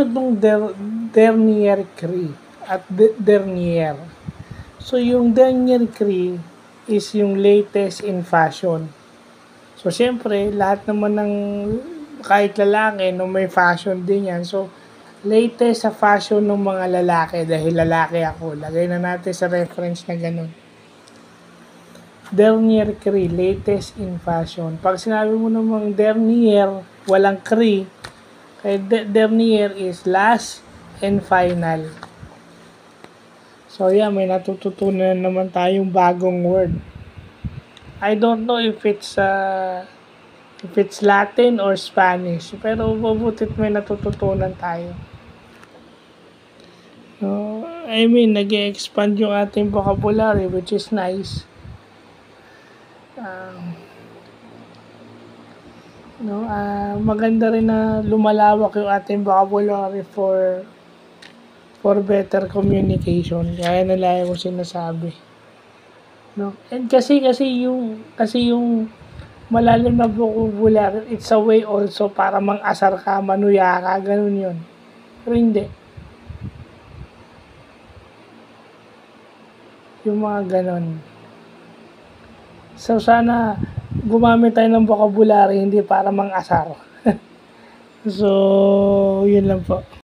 ano tong dernier cri at dernier. So, yung dernier cri is yung latest in fashion. So, siyempre, lahat naman ng kahit lalaki, no, may fashion din yan. So, latest sa fashion ng mga lalaki, dahil lalaki ako, lagay na natin sa reference na ganun. Dernier cri, latest in fashion. Pag sinabi mo namang dernier, walang cri, kaya dernier is last and final. So, yeah, may natututunan naman tayong bagong word. I don't know if it's Latin or Spanish, pero mabutit may natututunan tayo. No, I mean, nag-expand yung ating vocabulary, which is nice. Maganda rin na lumalawak yung ating vocabulary for better communication. Kaya nalaya ko sinasabi. No? And kasi yung malalim na vocabulary, it's a way also para mang-asar ka, manuya ka, ganun yun. Pero hindi. Yung mga ganun. So, sana gumamit tayo ng vocabulary, hindi para mang-asar. So, yun lang po.